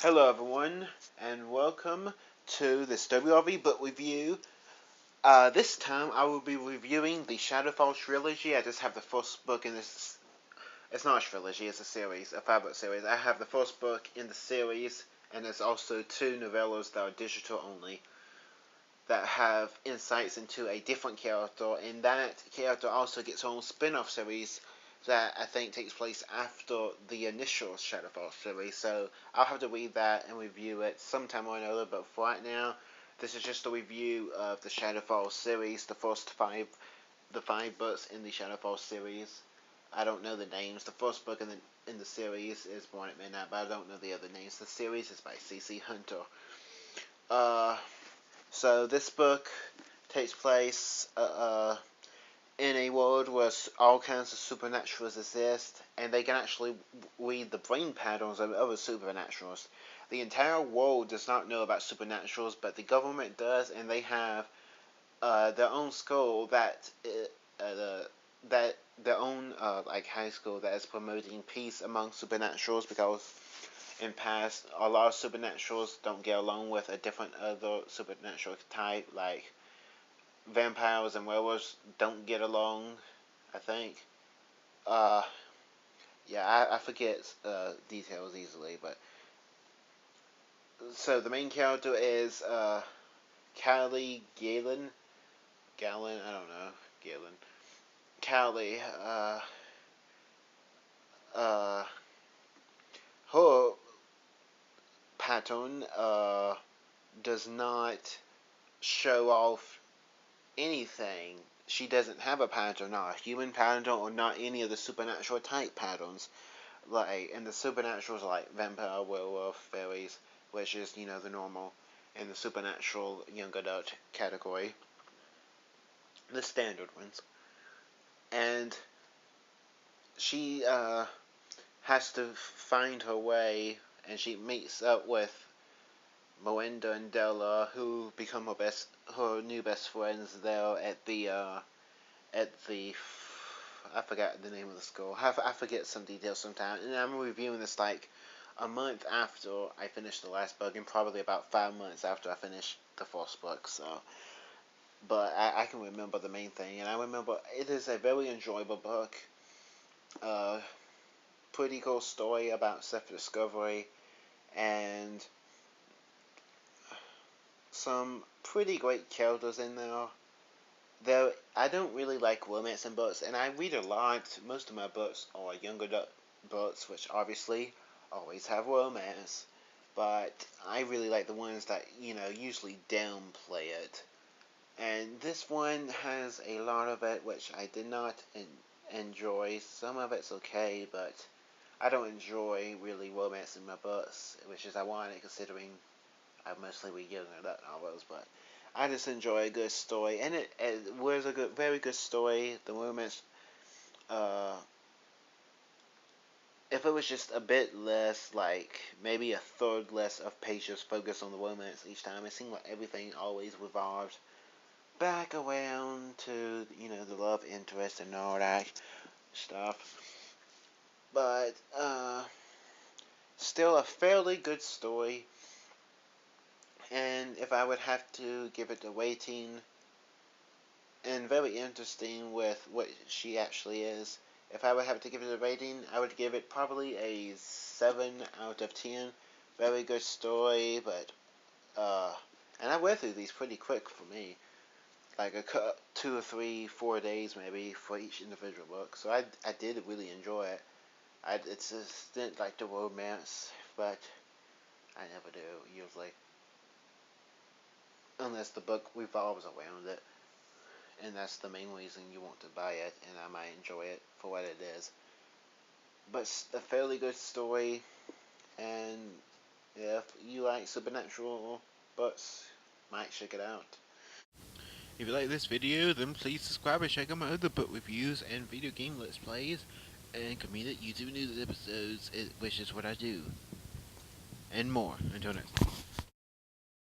Hello everyone, and welcome to this WRV Book Review. This time I will be reviewing the Shadowfall trilogy. I just have the first book in this. It's not a trilogy, it's a series, a 5-book series. I have the first book in the series, and there's also 2 novellas that are digital only, that have insights into a different character, and that character also gets her own spin-off series that I think takes place after the initial Shadowfall series, so I'll have to read that and review it sometime or another, but for right now, this is just a review of the Shadowfall series, the 5 books in the Shadowfall series. I don't know the names. The first book in the series is Born at Midnight, but I don't know the other names. The series is by C.C. Hunter. So this book takes place in a world where all kinds of supernaturals exist, and they can actually read the brain patterns of other supernaturals. The entire world does not know about supernaturals, but the government does, and they have their own school that their own like high school that is promoting peace among supernaturals, because in past a lot of supernaturals don't get along with a different other supernatural type, like vampires and werewolves don't get along, I think. Yeah, I forget details easily, but so the main character is Callie Galen. Galen, I don't know. Galen. Callie. Her pattern does not show off anything. She doesn't have a pattern, not a human pattern, or not any of the supernatural type patterns. Like, and the supernaturals are like vampire, werewolf, fairies, which is, the normal, and the supernatural young adult category, the standard ones. And she has to find her way, and she meets up with Melinda and Della, who become her new best friends there at the I forgot the name of the school. I forget some details sometimes, and I'm reviewing this like a month after I finished the last book, and probably about 5 months after I finished the first book. So, but I can remember the main thing, and I remember it is a very enjoyable book. Pretty cool story about self-discovery, and some pretty great characters in there. Though I don't really like romance in books, and I read a lot. Most of my books are young adult books, which obviously always have romance. But I really like the ones that, usually downplay it. And this one has a lot of it, which I did not enjoy. Some of it's okay, but I don't enjoy really romance in my books, which is ironic considering I mostly read young adult novels, but I just enjoy a good story, and it was a very good story. The romance, if it was just a bit less, like maybe a third less of pages focused on the romance each time, it seemed like everything always revolved back around to, the love interest and all that stuff. But, still a fairly good story. And if I would have to give it a rating, and very interesting with what she actually is, if I would have to give it a rating, I would give it probably a 7 out of 10. Very good story, but, and I went through these pretty quick for me. Like 2 or 3, 4 days maybe for each individual book. So I did really enjoy it. It's just didn't like the romance, but I never do, usually. Unless the book revolves around it, and that's the main reason you want to buy it, and I might enjoy it for what it is. But it's a fairly good story, and if you like supernatural books, might check it out. If you like this video, then please subscribe and check out my other book reviews and video game let's plays, and community YouTube news episodes, which is what I do, and more. Until next time.